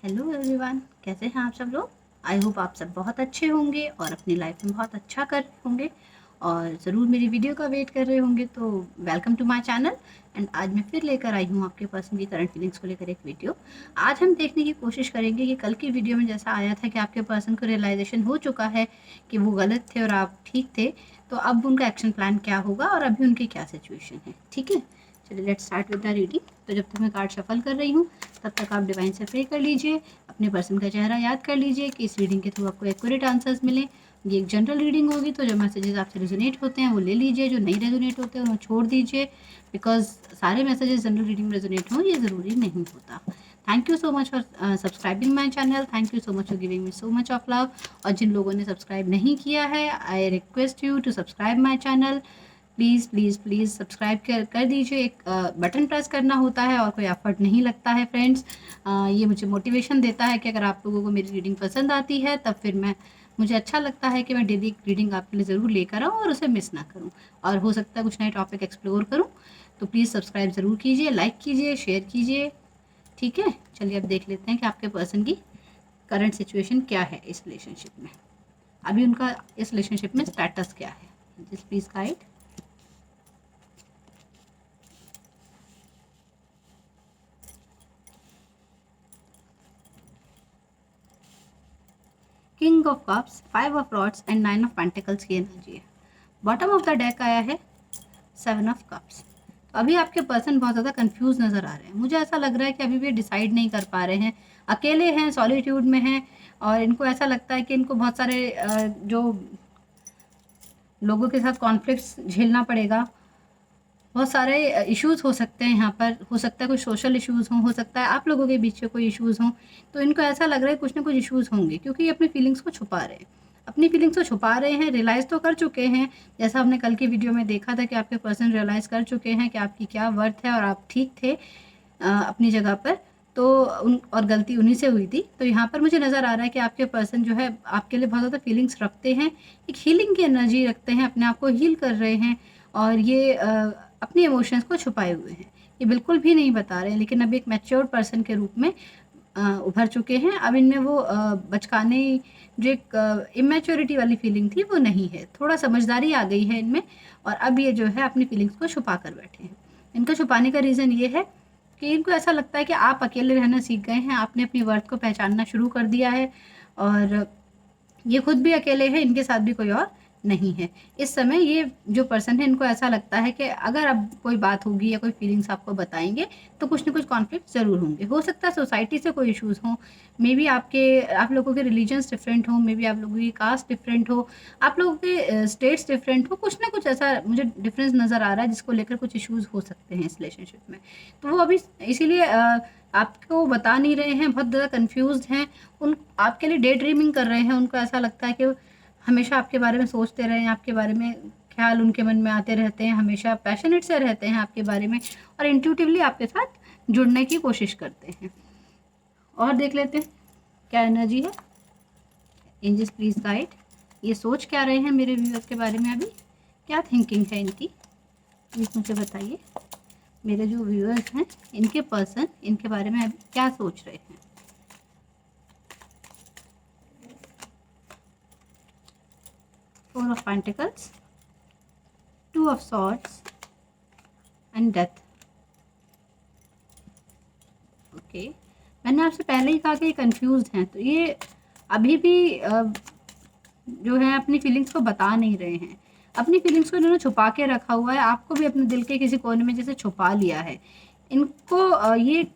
Hello everyone, कैसे हैं आप सब लोग। आई होप आप सब बहुत अच्छे होंगे और अपनी लाइफ में बहुत अच्छा कर रहे होंगे और ज़रूर मेरी वीडियो का वेट कर रहे होंगे। तो welcome to my channel. And आज मैं फिर लेकर आई हूँ आपके पर्सन की करंट फीलिंग्स को लेकर एक वीडियो। आज हम देखने की कोशिश करेंगे कि कल की वीडियो में जैसा आया था कि आपके पर्सन को रियलाइजेशन हो चुका है कि वो गलत थे और आप ठीक थे, तो अब उनका एक्शन प्लान क्या होगा और अभी उनकी क्या सिचुएशन है। ठीक है, चलिए let's start with the reading. तो जब तक मैं कार्ड शफल कर रही हूँ तब तक आप डिवाइन से प्रे कर लीजिए, अपने पर्सन का चेहरा याद कर लीजिए कि इस रीडिंग के थ्रू आपको एक्यूरेट आंसर्स मिले। ये एक जनरल रीडिंग होगी, तो जो मैसेजेस आपसे रेजोनेट होते हैं वो ले लीजिए, जो नहीं रेजोनेट होते हैं वो छोड़ दीजिए, बिकॉज सारे मैसेजेस जनरल रीडिंग में रेजोनेट हों ये ज़रूरी नहीं होता। Thank you so much for subscribing my channel, thank you so much for giving me so much of love. और जिन लोगों ने सब्सक्राइब नहीं किया है, I request you to subscribe my channel. Please please please subscribe कर दीजिए। एक बटन प्रेस करना होता है और कोई एफर्ट नहीं लगता है फ्रेंड्स। ये मुझे मोटिवेशन देता है कि अगर आप लोगों को मेरी रीडिंग पसंद आती है तब फिर मुझे अच्छा लगता है कि मैं डेली रीडिंग आपके लिए ज़रूर लेकर आऊँ और उसे मिस ना करूँ, और हो सकता है कुछ नए टॉपिक एक्सप्लोर करूँ। तो प्लीज़ सब्सक्राइब ज़रूर कीजिए, लाइक कीजिए, शेयर कीजिए। ठीक है, चलिए अब देख लेते हैं कि आपके पर्सन की करंट सिचुएशन क्या है इस रिलेशनशिप में। अभी उनका इस रिलेशनशिप में स्टेटस क्या है। Just please guide. King of cups, 5 of rods and 9 of pentacles की एनर्जी है। बॉटम ऑफ द डेक आया है 7 ऑफ कप्स। तो अभी आपके पर्सन बहुत ज़्यादा कंफ्यूज नज़र आ रहे हैं। मुझे ऐसा लग रहा है कि अभी भी डिसाइड नहीं कर पा रहे हैं, अकेले हैं, सॉलिट्यूड में हैं, और इनको ऐसा लगता है कि इनको बहुत सारे जो लोगों के साथ कॉन्फ्लिक्ट्स झेलना पड़ेगा। बहुत सारे इश्यूज़ हो सकते हैं यहाँ पर, हो सकता है कुछ सोशल इश्यूज़ हों, हो सकता है आप लोगों के बीच में कोई इश्यूज़ हों। तो इनको ऐसा लग रहा है कुछ ना कुछ इश्यूज़ होंगे, क्योंकि ये अपनी फीलिंग्स को छुपा रहे हैं। अपनी फीलिंग्स को छुपा रहे हैं, रियलाइज़ तो कर चुके हैं। जैसा हमने कल की वीडियो में देखा था कि आपके पर्सन रियलाइज़ कर चुके हैं कि आपकी क्या वर्थ है और आप ठीक थे अपनी जगह पर। तो और गलती उन्हीं से हुई थी। तो यहाँ पर मुझे नज़र आ रहा है कि आपके पर्सन जो है आपके लिए बहुत ज़्यादा फीलिंग्स रखते हैं, एक हीलिंग की एनर्जी रखते हैं, अपने आप को हील कर रहे हैं, और ये अपने इमोशंस को छुपाए हुए हैं। ये बिल्कुल भी नहीं बता रहे हैं, लेकिन अब एक मैच्योर पर्सन के रूप में उभर चुके हैं। अब इनमें वो बचकाने जो एक इमेच्योरिटी वाली फीलिंग थी वो नहीं है, थोड़ा समझदारी आ गई है इनमें, और अब ये जो है अपनी फीलिंग्स को छुपा कर बैठे हैं। इनका छुपाने का रीज़न ये है कि इनको ऐसा लगता है कि आप अकेले रहना सीख गए हैं, आपने अपनी वर्थ को पहचानना शुरू कर दिया है, और ये खुद भी अकेले हैं, इनके साथ भी कोई और नहीं है। इस समय ये जो पर्सन है, इनको ऐसा लगता है कि अगर अब कोई बात होगी या कोई फीलिंग्स आपको बताएँगे तो कुछ न कुछ कॉन्फ्लिक्ट ज़रूर होंगे। हो सकता है सोसाइटी से कोई इश्यूज़ हों, मे बी आप लोगों के रिलीजन्स डिफरेंट हों, मे बी आप लोगों की कास्ट डिफरेंट हो, आप लोगों के स्टेट्स डिफरेंट हो, कुछ ना कुछ ऐसा मुझे डिफरेंस नज़र आ रहा है जिसको लेकर कुछ इश्यूज़ हो सकते हैं इस रिलेशनशिप में। तो वो अभी इसीलिए आपको बता नहीं रहे हैं, बहुत ज़्यादा कन्फ्यूज़्ड हैं। उन आपके लिए डे ड्रीमिंग कर रहे हैं। उनको ऐसा लगता है कि हमेशा आपके बारे में सोचते रहें, आपके बारे में ख्याल उनके मन में आते रहते हैं, हमेशा पैशनेट से रहते हैं आपके बारे में, और इंट्यूटिवली आपके साथ जुड़ने की कोशिश करते हैं। और देख लेते हैं क्या एनर्जी है। Angels please guide. ये सोच क्या रहे हैं मेरे व्यूअर्स के बारे में, अभी क्या थिंकिंग है इनकी, प्लीज़ मुझे बताइए। मेरे जो व्यूअर्स हैं, इनके पर्सन इनके बारे में अभी क्या सोच रहे हैं। Four of Pentacles, Two of Swords and Death. Okay, मैंने आपसे पहले ही कहा कि ये कंफ्यूज हैं, तो ये अभी भी जो है अपनी फीलिंग्स को बता नहीं रहे हैं। अपनी फीलिंग्स को इन्होंने छुपा के रखा हुआ है, आपको भी अपने दिल के किसी कोने में जैसे छुपा लिया है। इनको ये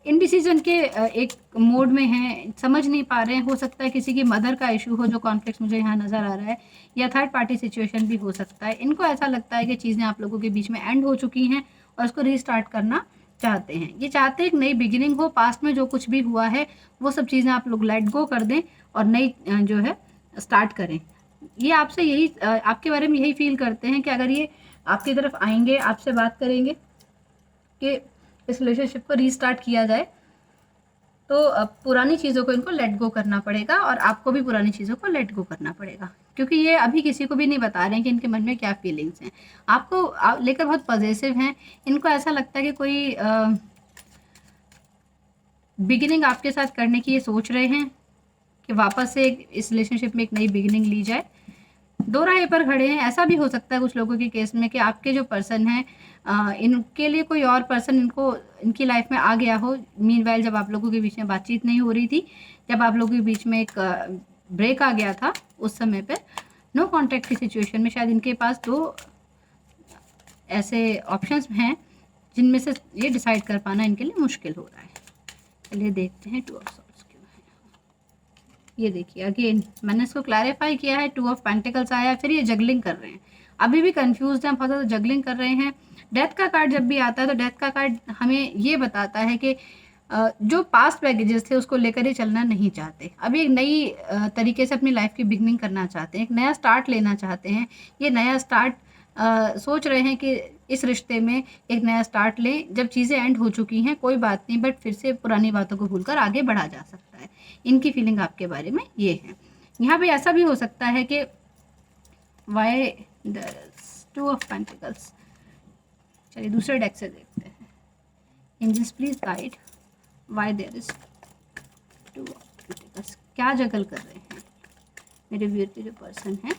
इनडिसीजन के एक मोड में हैं, समझ नहीं पा रहे हैं। हो सकता है किसी की मदर का इशू हो जो कॉन्फ्लिक्ट मुझे यहाँ नज़र आ रहा है, या थर्ड पार्टी सिचुएशन भी हो सकता है। इनको ऐसा लगता है कि चीज़ें आप लोगों के बीच में एंड हो चुकी हैं और उसको रीस्टार्ट करना चाहते हैं। ये चाहते हैं एक नई बिगिनिंग हो, पास्ट में जो कुछ भी हुआ है वो सब चीज़ें आप लोग लेट गो कर दें और नई जो है स्टार्ट करें। ये आपसे यही आपके बारे में यही फील करते हैं कि अगर ये आपकी तरफ आएंगे, आपसे बात करेंगे कि इस रिलेशनशिप को रीस्टार्ट किया जाए, तो पुरानी चीज़ों को इनको लेट गो करना पड़ेगा, और आपको भी पुरानी चीज़ों को लेट गो करना पड़ेगा, क्योंकि ये अभी किसी को भी नहीं बता रहे हैं कि इनके मन में क्या फीलिंग्स हैं। आपको लेकर बहुत पॉजिटिव हैं। इनको ऐसा लगता है कि कोई बिगिनिंग आपके साथ करने की ये सोच रहे हैं कि वापस से इस रिलेशनशिप में एक नई बिगिनिंग ली जाए। दो राह पर खड़े हैं। ऐसा भी हो सकता है कुछ लोगों के केस में कि आपके जो पर्सन हैं इनके लिए कोई और पर्सन इनकी लाइफ में आ गया हो। मीनवाइल जब आप लोगों के बीच में बातचीत नहीं हो रही थी, जब आप लोगों के बीच में एक ब्रेक आ गया था, उस समय पे नो कॉन्टैक्ट की सिचुएशन में शायद इनके पास दो ऐसे ऑप्शंस हैं जिनमें से ये डिसाइड कर पाना इनके लिए मुश्किल हो रहा है। चलिए देखते हैं टू ऑफ सॉर्ड्स क्यों है। ये देखिए अगेन मैंने इसको क्लैरिफाई किया है, टू ऑफ पेंटिकल्स आया, फिर ये जगलिंग कर रहे हैं, अभी भी कंफ्यूज हैं, बहुत ज़्यादा जगलिंग कर रहे हैं। डेथ का कार्ड जब भी आता है तो डेथ का कार्ड हमें ये बताता है कि जो पास्ट बैगेजेस थे उसको लेकर ही चलना नहीं चाहते, अभी एक नई तरीके से अपनी लाइफ की बिगनिंग करना चाहते हैं, एक नया स्टार्ट लेना चाहते हैं। ये नया स्टार्ट सोच रहे हैं कि इस रिश्ते में एक नया स्टार्ट लें। जब चीज़ें एंड हो चुकी हैं कोई बात नहीं, बट फिर से पुरानी बातों को भूलकर आगे बढ़ा जा सकता है। इनकी फीलिंग आपके बारे में ये है। यहाँ पे ऐसा भी हो सकता है कि वाई टू ऑफ पेंटिकल्स। चलिए दूसरे डेक से देखते हैं। Angels please guide why there is two of pentacles. क्या जगल कर रहे हैं मेरे व्यूअर के जो पर्सन हैं,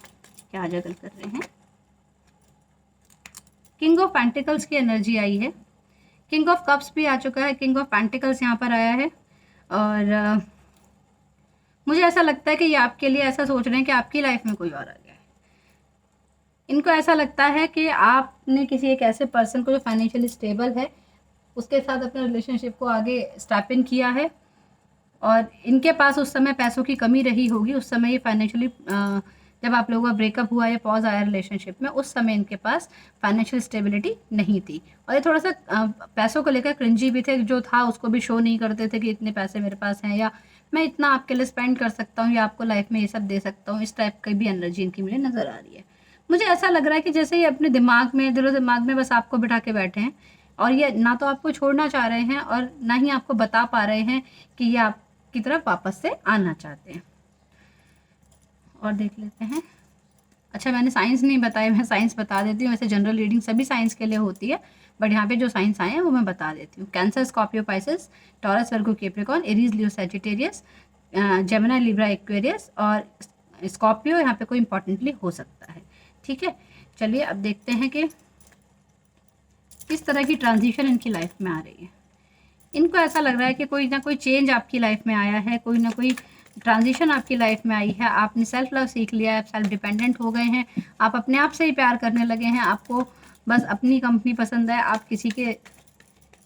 क्या जगल कर रहे हैं। किंग ऑफ पेंटिकल्स की एनर्जी आई है, किंग ऑफ कप्स भी आ चुका है, किंग ऑफ पेंटिकल्स यहाँ पर आया है। और मुझे ऐसा लगता है कि ये आपके लिए ऐसा सोच रहे हैं कि आपकी लाइफ में कोई और आ गया है। इनको ऐसा लगता है कि आपने किसी एक ऐसे पर्सन को जो फाइनेंशियली स्टेबल है उसके साथ अपने रिलेशनशिप को आगे स्टेप इन किया है, और इनके पास उस समय पैसों की कमी रही होगी। उस समय ये फाइनेंशियली जब आप लोगों का ब्रेकअप हुआ या पॉज आया रिलेशनशिप में, उस समय इनके पास फाइनेंशियल स्टेबिलिटी नहीं थी, और ये थोड़ा सा पैसों को लेकर क्रिंजी भी थे। जो था उसको भी शो नहीं करते थे कि इतने पैसे मेरे पास हैं, या मैं इतना आपके लिए स्पेंड कर सकता हूँ, या आपको लाइफ में ये सब दे सकता हूँ। इस टाइप की भी एनर्जी इनकी मुझे नज़र आ रही है। मुझे ऐसा लग रहा है कि जैसे ये अपने दिमाग में, दिलो दिमाग में बस आपको बिठा के बैठे हैं, और ये ना तो आपको छोड़ना चाह रहे हैं और ना ही आपको बता पा रहे हैं कि ये आपकी तरफ वापस से आना चाहते हैं। और देख लेते हैं। अच्छा मैंने साइंस नहीं बताया, मैं साइंस बता देती हूँ। वैसे जनरल रीडिंग सभी साइंस के लिए होती है, बट यहाँ पे जो साइंस आए हैं वो मैं बता देती हूँ। कैंसर, स्कॉर्पियो, पाइसेस, टॉरस, वर्गो, कैप्रिकॉर्न, एरीज, लियो, सैजिटेरियस, जेमिनी, लिब्रा, एक्वेरियस, और स्कॉर्पियो यहाँ पे कोई इंपॉर्टेंटली हो सकता है। ठीक है, चलिए अब देखते हैं कि किस तरह की ट्रांजिशन इनकी लाइफ में आ रही है। इनको ऐसा लग रहा है कि कोई ना कोई चेंज आपकी लाइफ में आया है, कोई ना कोई ट्रांजिशन आपकी लाइफ में आई है। आपने सेल्फ लव सीख लिया है, आप सेल्फ डिपेंडेंट हो गए हैं, आप अपने आप से ही प्यार करने लगे हैं, आपको बस अपनी कंपनी पसंद है, आप किसी के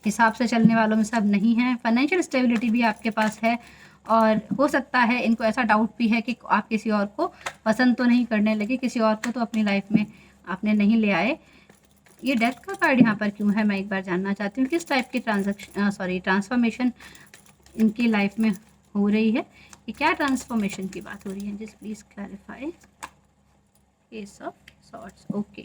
हिसाब से चलने वालों में सब नहीं हैं। फाइनेंशियल स्टेबिलिटी भी आपके पास है, और हो सकता है इनको ऐसा डाउट भी है कि आप किसी और को पसंद तो नहीं करने लगे, किसी और को तो अपनी लाइफ में आपने नहीं ले आए। ये डेथ का कार्ड यहाँ पर क्यों है, मैं एक बार जानना चाहती हूँ। किस टाइप की ट्रांसफॉर्मेशन इनकी लाइफ में हो रही है, ये क्या ट्रांसफॉर्मेशन की बात हो रही है। Just please clarify. S of swords. Okay,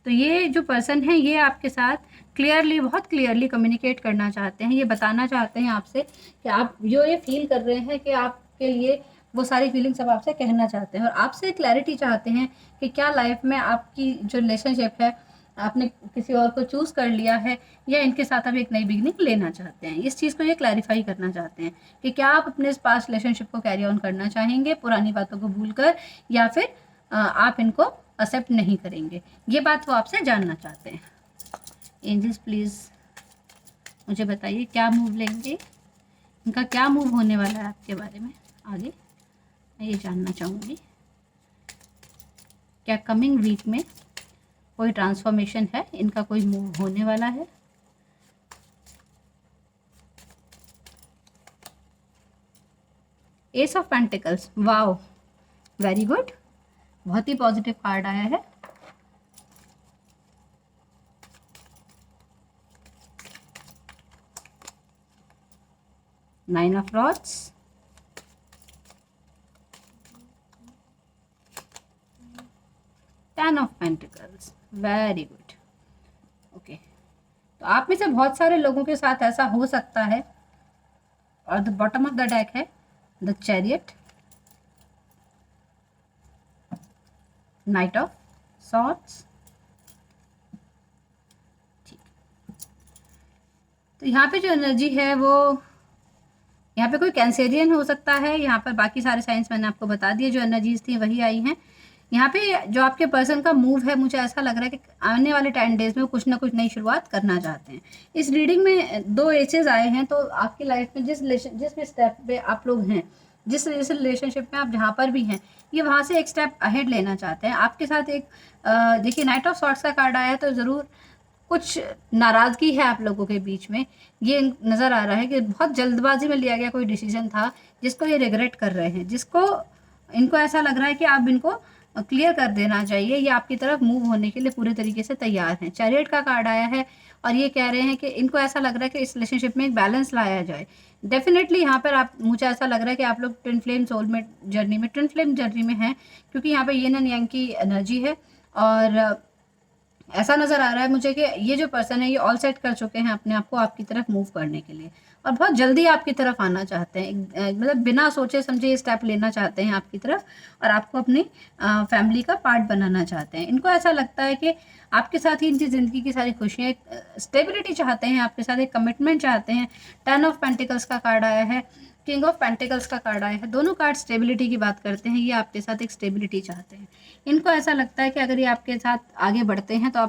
तो ये जो पर्सन है ये आपके साथ क्लियरली, बहुत क्लियरली कम्युनिकेट करना चाहते हैं। ये बताना चाहते हैं आपसे कि आप जो ये फील कर रहे हैं कि आपके लिए वो सारी फीलिंग्स अब आपसे कहना चाहते हैं, और आपसे क्लैरिटी चाहते हैं कि क्या लाइफ में आपकी जो रिलेशनशिप है आपने किसी और को चूज़ कर लिया है, या इनके साथ आप एक नई बिगनिंग लेना चाहते हैं। इस चीज़ को ये क्लैरिफाई करना चाहते हैं कि क्या आप अपने इस पास्ट रिलेशनशिप को कैरी ऑन करना चाहेंगे पुरानी बातों को भूलकर, या फिर आप इनको एक्सेप्ट नहीं करेंगे। ये बात वो आपसे जानना चाहते हैं। एंजल्स प्लीज़ मुझे बताइए क्या मूव लेंगे, इनका क्या मूव होने वाला है आपके बारे में आगे, मैं ये जानना चाहूँगी। क्या कमिंग वीक में कोई ट्रांसफॉर्मेशन है, इनका कोई मूव होने वाला है। S of pentacles, wow very good, बहुत ही पॉजिटिव कार्ड आया है। Nine of rods, ten of pentacles, very good. Okay, तो आप में से बहुत सारे लोगों के साथ ऐसा हो सकता है। और the bottom of the deck है the chariot, knight of swords. ठीक, तो यहाँ पे जो एनर्जी है वो यहाँ पे कोई कैंसेरियन हो सकता है, यहाँ पर बाकी सारे साइंस मैंने आपको बता दिए, जो एनर्जीज थी वही आई हैं। यहाँ पे जो आपके पर्सन का मूव है, मुझे ऐसा लग रहा है कि आने वाले 10 डेज में वो कुछ ना कुछ नई शुरुआत करना चाहते हैं। इस रीडिंग में 2 एसेस आए हैं, तो आपकी लाइफ में जिस भी स्टेप पे आप लोग हैं, जिस रिलेशनशिप में आप जहाँ पर भी हैं, ये वहाँ से एक स्टेप अहेड लेना चाहते हैं। आपके साथ एक देखिए नाइट ऑफ सॉर्ट्स का कार्ड आया है, तो ज़रूर कुछ नाराज़गी है आप लोगों के बीच में। ये नज़र आ रहा है कि बहुत जल्दबाजी में लिया गया कोई डिसीजन था, जिसको ये रिग्रेट कर रहे हैं, जिसको इनको ऐसा लग रहा है कि आप इनको क्लियर कर देना चाहिए। ये आपकी तरफ मूव होने के लिए पूरे तरीके से तैयार हैं। चैरियट का कार्ड आया है और ये कह रहे हैं कि इनको ऐसा लग रहा है कि इस रिलेशनशिप में एक बैलेंस लाया जाए। डेफिनेटली यहाँ पर आप मुझे ऐसा लग रहा है कि आप लोग ट्विन फ्लेम सोलमेट जर्नी में हैं, क्योंकि यहाँ पे यिन एंड यांग की एनर्जी है। और ऐसा नज़र आ रहा है मुझे कि ये जो पर्सन है, ये ऑल सेट कर चुके हैं अपने आप को आपकी तरफ मूव करने के लिए, और बहुत जल्दी आपकी तरफ आना चाहते हैं। मतलब बिना सोचे समझे ये स्टेप लेना चाहते हैं आपकी तरफ, और आपको अपनी फैमिली का पार्ट बनाना चाहते हैं। इनको ऐसा लगता है कि आपके साथ ही इनकी ज़िंदगी की सारी खुशियाँ, एक स्टेबिलिटी चाहते हैं, आपके साथ एक कमिटमेंट चाहते हैं। 10 ऑफ पेंटिकल्स का कार्ड आया है, किंग ऑफ पेंटिकल्स का कार्ड आया है। दोनों कार्ड स्टेबिलिटी की बात करते हैं। ये आपके साथ एक स्टेबिलिटी चाहते हैं। इनको ऐसा लगता है कि अगर ये आपके साथ आगे बढ़ते हैं तो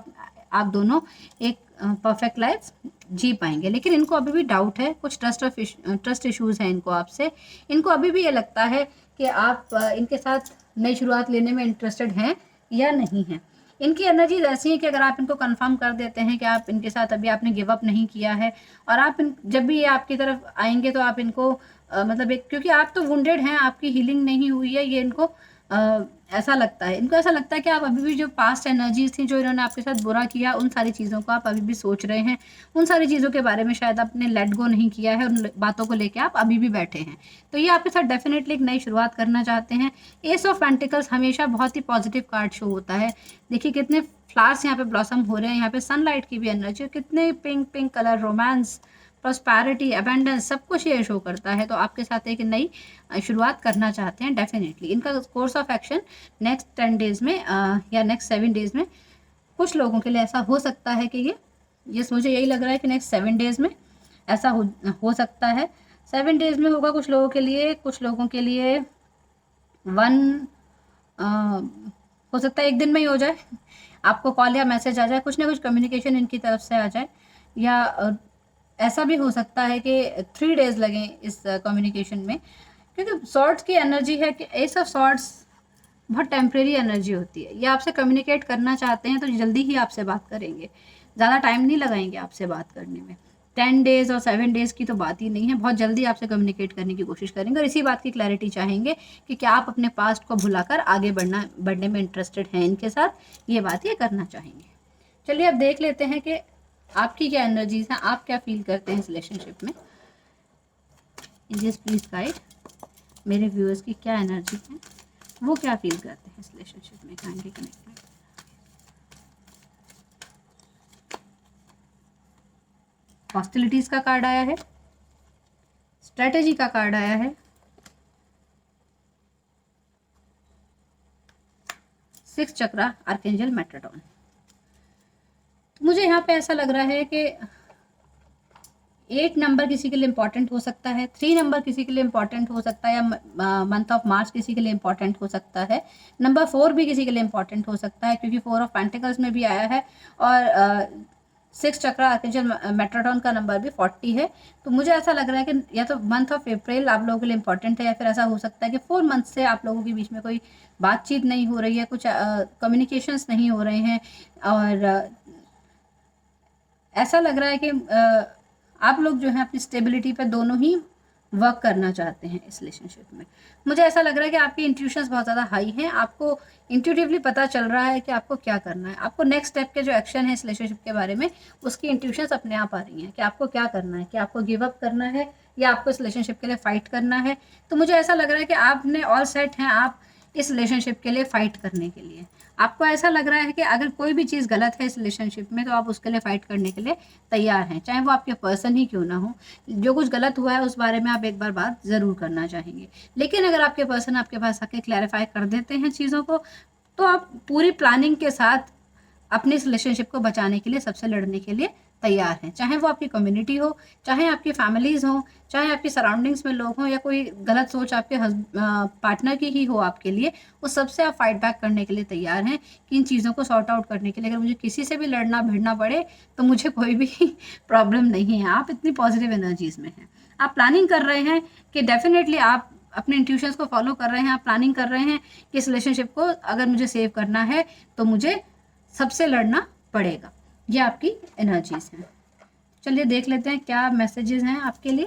आप दोनों एक परफेक्ट लाइफ जी पाएंगे। लेकिन इनको अभी भी डाउट है, कुछ ट्रस्ट इश्यूज हैं इनको आपसे। इनको अभी भी ये लगता है कि आप इनके साथ नई शुरुआत लेने में इंटरेस्टेड हैं या नहीं हैं। इनकी एनर्जीज ऐसी है कि अगर आप इनको कंफर्म कर देते हैं कि आप इनके साथ अभी आपने गिव अप नहीं किया है, और आप जब भी ये आपकी तरफ आएंगे तो आप इनको मतलब एक, क्योंकि आप तो वुंडेड हैं, आपकी हीलिंग नहीं हुई है, ये इनको ऐसा लगता है। इनको ऐसा लगता है कि आप अभी भी जो पास्ट एनर्जीज थी, जो इन्होंने आपके साथ बुरा किया, उन सारी चीज़ों को आप अभी भी सोच रहे हैं। उन सारी चीज़ों के बारे में शायद आपने लेट गो नहीं किया है, उन बातों को लेके आप अभी भी बैठे हैं। तो ये आपके साथ डेफिनेटली एक नई शुरुआत करना चाहते हैं। एस ऑफ पेंटिकल्स हमेशा बहुत ही पॉजिटिव कार्ड शो होता है। देखिए कितने फ्लावर्स यहाँ पे ब्लॉसम हो रहे हैं, यहाँ पे सनलाइट की भी एनर्जी, कितने pink colour, romance, prosperity, abundance, सब कुछ ये शो करता है। तो आपके साथ एक नई शुरुआत करना चाहते हैं डेफिनेटली। इनका course of action next 10 days में या नेक्स्ट 7 डेज में कुछ लोगों के लिए ऐसा हो सकता है कि ये मुझे यही लग रहा है कि नेक्स्ट 7 डेज में ऐसा हो सकता है। 7 डेज में होगा कुछ लोगों के लिए, कुछ लोगों के लिए हो सकता है एक दिन में ही हो जाए, आपको कॉल या मैसेज आ जाए, कुछ ना कुछ कम्युनिकेशन इनकी तरफ से आ जाए। या ऐसा भी हो सकता है कि 3 डेज लगें इस कम्युनिकेशन में, क्योंकि सॉर्ट्स की एनर्जी है कि एस ऑफ सॉर्ट्स बहुत टेम्प्रेरी एनर्जी होती है। ये आपसे कम्युनिकेट करना चाहते हैं तो जल्दी ही आपसे बात करेंगे, ज़्यादा टाइम नहीं लगाएंगे आपसे बात करने में। 10 डेज और 7 डेज की तो बात ही नहीं है, बहुत जल्दी आपसे कम्युनिकेट करने की कोशिश करेंगे, और इसी बात की क्लैरिटी चाहेंगे कि क्या आप अपने पास्ट को भुलाकर आगे बढ़ने में इंटरेस्टेड हैं इनके साथ, ये बात ये करना चाहेंगे। चलिए अब देख लेते हैं कि आपकी क्या एनर्जीज हैं, आप क्या फील करते हैं इस रिलेशनशिप में। जस्ट प्लीज गाइड मेरे व्यूअर्स की क्या एनर्जी है, वो क्या फील करते हैं इस रिलेशनशिप में। Kindly connect. हॉस्टिलिटीज का कार्ड आया है, स्ट्रेटेजी का कार्ड आया है, 6 चक्रा आर्कएंजल मेट्रोडॉन। मुझे यहाँ पे ऐसा लग रहा है कि 8 नंबर किसी के लिए इम्पॉर्टेंट हो सकता है, 3 नंबर किसी के लिए इम्पॉर्टेंट हो सकता है, या मंथ ऑफ मार्च किसी के लिए इम्पॉर्टेंट हो सकता है। नंबर 4 भी किसी के लिए इम्पॉर्टेंट हो सकता है, क्योंकि 4 ऑफ पेंटिकल्स में भी आया है, और 6 चक्रा आर्कएंजल मेट्रोडॉन का नंबर भी 40 है। तो मुझे ऐसा लग रहा है कि या तो मंथ ऑफ अप्रैल आप लोगों के लिए इम्पॉर्टेंट है, या फिर ऐसा हो सकता है कि 4 मंथ से आप लोगों के बीच में कोई बातचीत नहीं हो रही है, कुछ कम्युनिकेशंस नहीं हो रहे हैं, और ऐसा लग रहा है कि आप लोग जो है अपनी स्टेबिलिटी पर दोनों ही वर्क करना चाहते हैं इस रिलेशनशिप में। मुझे ऐसा लग रहा है कि आपकी इंट्यूशंस बहुत ज़्यादा हाई हैं, आपको इंट्यूटिवली पता चल रहा है कि आपको क्या करना है। आपको नेक्स्ट स्टेप के जो एक्शन है इस रिलेशनशिप के बारे में, उसकी इंट्यूशंस अपने आप आ रही हैं कि आपको क्या करना है, कि आपको गिव अप करना है या आपको इस रिलेशनशिप के लिए फ़ाइट करना है। तो मुझे ऐसा लग रहा है कि आपने ऑल सेट हैं आप इस रिलेशनशिप के लिए फ़ाइट करने के लिए। आपको ऐसा लग रहा है कि अगर कोई भी चीज़ गलत है इस रिलेशनशिप में, तो आप उसके लिए फ़ाइट करने के लिए तैयार हैं, चाहे वो आपके पर्सन ही क्यों ना हो। जो कुछ गलत हुआ है उस बारे में आप एक बार बात ज़रूर करना चाहेंगे। लेकिन अगर आपके पर्सन आपके पास आके क्लैरिफाई कर देते हैं चीज़ों को, तो आप पूरी प्लानिंग के साथ अपनी इस रिलेशनशिप को बचाने के लिए, सबसे लड़ने के लिए तैयार हैं, चाहे वो आपकी कम्युनिटी हो, चाहे आपकी फैमिलीज़ हो, चाहे आपकी सराउंडिंग्स में लोग हों, या कोई गलत सोच आपके पार्टनर की ही हो आपके लिए, उस सबसे आप फाइट बैक करने के लिए तैयार हैं कि इन चीज़ों को सॉर्ट आउट करने के लिए अगर मुझे किसी से भी लड़ना भिड़ना पड़े तो मुझे कोई भी प्रॉब्लम नहीं है। आप इतनी पॉजिटिव एनर्जीज़ में हैं। आप प्लानिंग कर रहे हैं कि डेफिनेटली आप अपने इंट्यूशंस को फॉलो कर रहे हैं, आप प्लानिंग कर रहे हैं कि इस रिलेशनशिप को अगर मुझे सेव करना है तो मुझे सबसे लड़ना पड़ेगा। ये आपकी एनर्जीज हैं। चलिए देख लेते हैं क्या मैसेजेस हैं आपके लिए।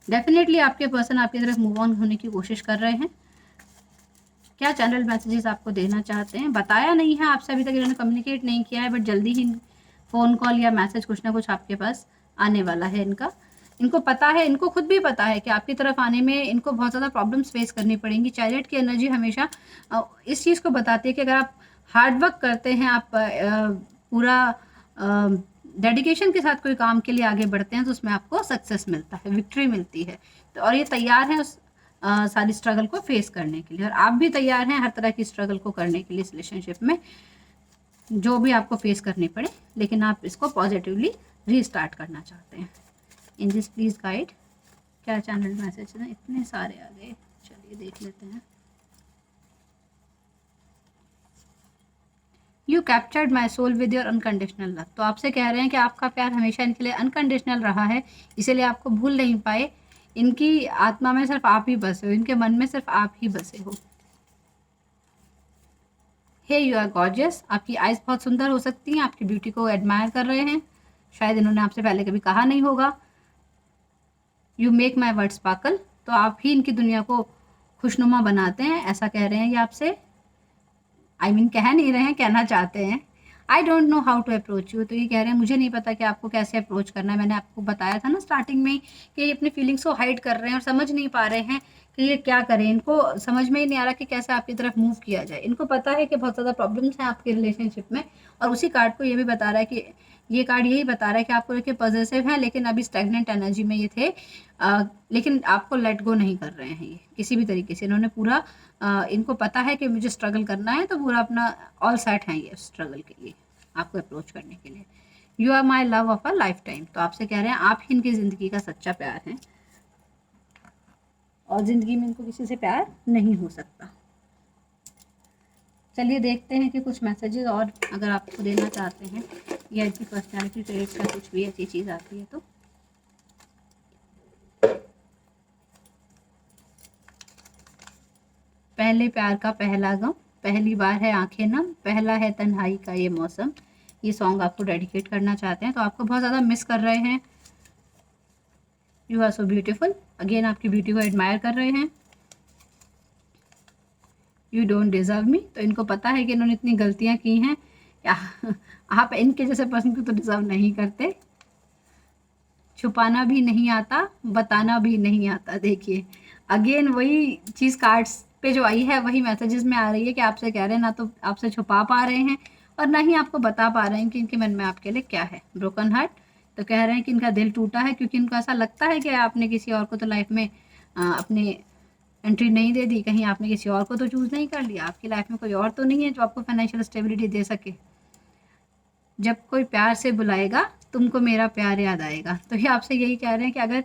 डेफिनेटली आपके पर्सन आपकी तरफ मूव ऑन होने की कोशिश कर रहे हैं। क्या चैनल मैसेजेस आपको देना चाहते हैं? बताया नहीं है आपसे अभी तक, इन्होंने कम्युनिकेट नहीं किया है, बट जल्दी ही फ़ोन कॉल या मैसेज कुछ ना कुछ आपके पास आने वाला है इनका। इनको पता है, इनको खुद भी पता है कि आपकी तरफ आने में इनको बहुत ज़्यादा प्रॉब्लम्स फेस करनी पड़ेंगी। चैरियट की एनर्जी हमेशा इस चीज़ को बताती है कि अगर आप हार्ड वर्क करते हैं, आप पूरा डेडिकेशन के साथ कोई काम के लिए आगे बढ़ते हैं तो उसमें आपको सक्सेस मिलता है, विक्ट्री मिलती है। तो और ये तैयार हैं उस सारी स्ट्रगल को फेस करने के लिए, और आप भी तैयार हैं हर तरह की स्ट्रगल को करने के लिए इस रिलेशनशिप में, जो भी आपको फेस करनी पड़े, लेकिन आप इसको पॉजिटिवली रीस्टार्ट करना चाहते हैं। इन दिस प्लीज़ गाइड क्या चैनल मैसेज हैं? इतने सारे आ गए, चलिए देख लेते हैं। You captured my soul with your unconditional love. तो आपसे कह रहे हैं कि आपका प्यार हमेशा इनके लिए अनकंडीशनल रहा है, इसीलिए आपको भूल नहीं पाए। इनकी आत्मा में सिर्फ आप ही बसे हो, इनके मन में सिर्फ आप ही बसे हो। हे यू आर गॉर्जियस। आपकी आइज़ बहुत सुंदर हो सकती हैं, आपकी ब्यूटी को एडमायर कर रहे हैं, शायद इन्होंने आपसे पहले कभी कहा नहीं होगा। You make my word sparkle. तो आप ही इनकी दुनिया को खुशनुमा बनाते हैं, ऐसा कह रहे हैं ये आपसे। आई मीन कह नहीं रहे हैं, कहना चाहते हैं। I don't know how to approach you. तो ये कह रहे हैं मुझे नहीं पता कि आपको कैसे अप्रोच करना है। मैंने आपको बताया था ना स्टार्टिंग में कि ये अपनी फीलिंग्स को हाइड कर रहे हैं और समझ नहीं पा रहे हैं कि ये क्या करें। इनको समझ में ही नहीं आ रहा कि कैसे आपकी तरफ मूव किया जाए। इनको पता है कि बहुत ज़्यादा प्रॉब्लम्स हैं आपके रिलेशनशिप में, और उसी कार्ड को ये भी बता रहा है कि ये कार्ड यही बता रहा है कि आपको लेके पॉजिटिव हैं, लेकिन अभी स्टैग्नेंट एनर्जी में ये थे, लेकिन आपको लेट गो नहीं कर रहे हैं ये किसी भी तरीके से। इन्होंने पूरा इनको पता है कि मुझे स्ट्रगल करना है, तो पूरा अपना ऑल सेट है ये स्ट्रगल के लिए, आपको अप्रोच करने के लिए। You are my love of a lifetime. तो आपसे कह रहे हैं आप ही इनकी ज़िंदगी का सच्चा प्यार हैं, और ज़िंदगी में इनको किसी से प्यार नहीं हो सकता। चलिए देखते हैं कि कुछ मैसेजेस और अगर आपको देना चाहते हैं, या इनकी पर्सनैलिटी ट्रेट्स का कुछ भी ऐसी चीज़ आती है तो। पहले प्यार का पहला गम, पहली बार है आंखें नम, पहला है तन्हाई का ये मौसम। ये सॉन्ग आपको डेडिकेट करना चाहते हैं, तो आपको बहुत ज़्यादा मिस कर रहे हैं। You are so beautiful. Again आपकी ब्यूटी को एडमायर कर रहे हैं। You don't deserve me. तो इनको पता है कि इन्होंने इतनी गलतियां की हैं, आप इनके जैसे पर्सन को तो डिज़र्व नहीं करते। छुपाना भी नहीं आता, बताना भी नहीं आता। देखिए अगेन वही चीज़ कार्ड्स पे जो आई है वही मैसेजेस में आ रही है कि आपसे कह रहे हैं ना तो आपसे छुपा पा रहे हैं और ना ही आपको बता पा रहे हैं कि इनके मन में आपके लिए क्या है। Broken heart. तो कह रहे हैं कि इनका दिल टूटा है, क्योंकि इनको ऐसा लगता है कि आपने किसी और को तो लाइफ में अपने एंट्री नहीं दे दी, कहीं आपने किसी और को तो चूज़ नहीं कर लिया। आपकी लाइफ में कोई और तो नहीं है जो आपको फाइनेंशियल स्टेबिलिटी दे सके। जब कोई प्यार से बुलाएगा तुमको मेरा प्यार याद आएगा। तो ये आपसे यही कह रहे हैं कि अगर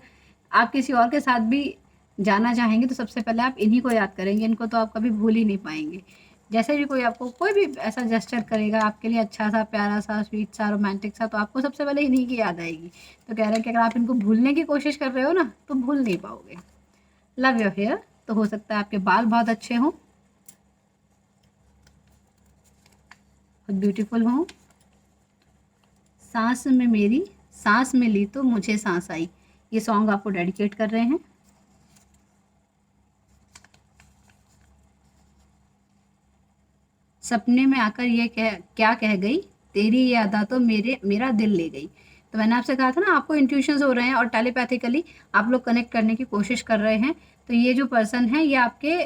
आप किसी और के साथ भी जाना चाहेंगे तो सबसे पहले आप इन्हीं को याद करेंगे, इनको तो आप कभी भूल ही नहीं पाएंगे। जैसे भी कोई आपको कोई भी ऐसा जेस्चर करेगा आपके लिए, अच्छा सा, प्यारा सा, स्वीट सा, रोमांटिक सा, तो आपको सबसे पहले इन्हीं की याद आएगी। तो कह रहे हैं कि अगर आप इनको भूलने की कोशिश कर रहे हो ना तो भूल नहीं पाओगे। Love your hair. तो हो सकता है आपके बाल बहुत अच्छे हों, बहुत ब्यूटीफुल हों। सांस में मेरी सांस में ली तो मुझे सांस आई। ये सॉन्ग आपको डेडिकेट कर रहे हैं। सपने में आकर ये क्या कह गई, तेरी ये अदा तो मेरा दिल ले गई। तो मैंने आपसे कहा था ना आपको इंट्यूशंस हो रहे हैं और टेलीपैथिकली आप लोग कनेक्ट करने की कोशिश कर रहे हैं। तो ये जो पर्सन है ये आपके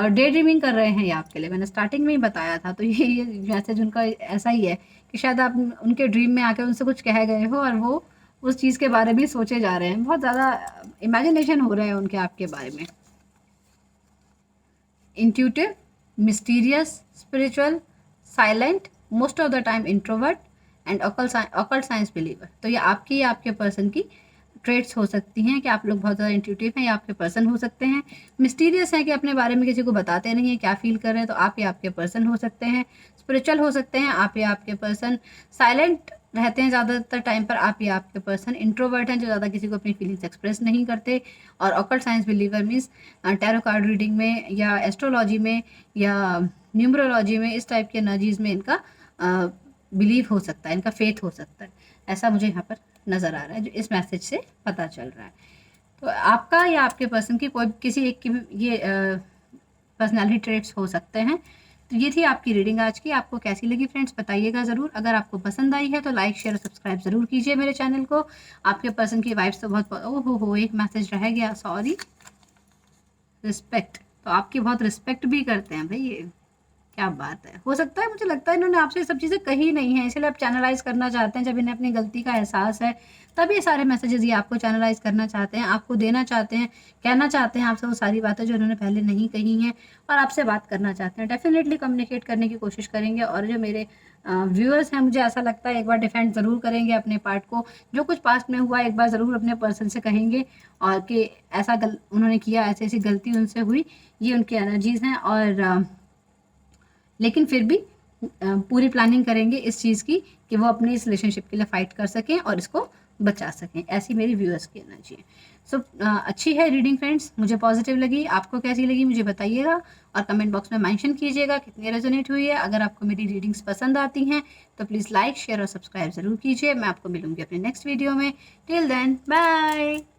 डे ड्रीमिंग कर रहे हैं, ये आपके लिए मैंने स्टार्टिंग में ही बताया था। तो ये मैसेज उनका ऐसा ही है कि शायद आप उनके ड्रीम में आकर उनसे कुछ कह गए हो और वो उस चीज़ के बारे में सोचे जा रहे हैं। बहुत ज़्यादा इमेजिनेशन हो रहा है उनके आपके बारे में। Intuitive, mysterious, spiritual, silent, most of the time introvert, and occult science believer. तो ये आपकी या आपके पर्सन की ट्रेड्स हो सकती हैं कि आप लोग बहुत ज़्यादा इंट्यूटिव हैं या आपके पर्सन हो सकते हैं। मिस्टीरियस है कि अपने बारे में किसी को बताते नहीं हैं क्या फील कर रहे हैं, तो आप या आपके पर्सन हो सकते हैं। स्पिरिचुअल हो सकते हैं आप या आपके पर्सन। साइलेंट रहते हैं ज़्यादातर टाइम पर आप या आपके पर्सन। इंट्रोवर्ट हैं जो ज़्यादा किसी को अपनी फीलिंग्स एक्सप्रेस नहीं करते। और occult science believer means tarot card reading में या एस्ट्रोलॉजी में या न्यूमरोलॉजी में, इस टाइप के एनर्जीज में इनका बिलीव हो सकता है, इनका फेथ हो सकता है। ऐसा मुझे यहाँ पर नज़र आ रहा है, जो इस मैसेज से पता चल रहा है। तो आपका या आपके पर्सन की कोई किसी एक की भी ये पर्सनैलिटी ट्रेट्स हो सकते हैं। तो ये थी आपकी रीडिंग आज की। आपको कैसी लगी फ्रेंड्स बताइएगा ज़रूर। अगर आपको पसंद आई है तो लाइक शेयर और सब्सक्राइब ज़रूर कीजिए मेरे चैनल को। आपके पर्सन की वाइब्स तो बहुत, ओहो हो, एक मैसेज रह गया, सॉरी। रिस्पेक्ट, तो आपकी बहुत रिस्पेक्ट भी करते हैं भाई ये, क्या बात है। हो सकता है, मुझे लगता है इन्होंने आपसे ये सब चीज़ें कही नहीं है, इसलिए आप चैनलाइज करना चाहते हैं। जब इन्हें अपनी गलती का एहसास है तब ये सारे मैसेजेस ये आपको चैनलाइज करना चाहते हैं, आपको देना चाहते हैं, कहना चाहते हैं आपसे वो सारी बातें जो इन्होंने पहले नहीं कही हैं, और आपसे बात करना चाहते हैं। डेफिनेटली कम्युनिकेट करने की कोशिश करेंगे। और जो मेरे व्यूअर्स हैं, मुझे ऐसा लगता है एक बार डिफेंड ज़रूर करेंगे अपने पार्ट को। जो कुछ पास्ट में हुआ एक बार ज़रूर अपने पर्सन से कहेंगे, और कि ऐसा उन्होंने किया, ऐसी ऐसी गलती उनसे हुई, ये उनकी एनर्जीज़ हैं। और लेकिन फिर भी पूरी प्लानिंग करेंगे इस चीज़ की कि वो अपनी इस रिलेशनशिप के लिए फ़ाइट कर सकें और इसको बचा सकें। ऐसी मेरी व्यूअर्स की एनर्जी है। सो अच्छी है रीडिंग फ्रेंड्स, मुझे पॉजिटिव लगी। आपको कैसी लगी मुझे बताइएगा, और कमेंट बॉक्स में मेंशन कीजिएगा कितनी रेजोनेट हुई है। अगर आपको मेरी रीडिंग्स पसंद आती हैं तो प्लीज़ लाइक शेयर और सब्सक्राइब ज़रूर कीजिए। मैं आपको मिलूंगी अपने नेक्स्ट वीडियो में। Till then, bye.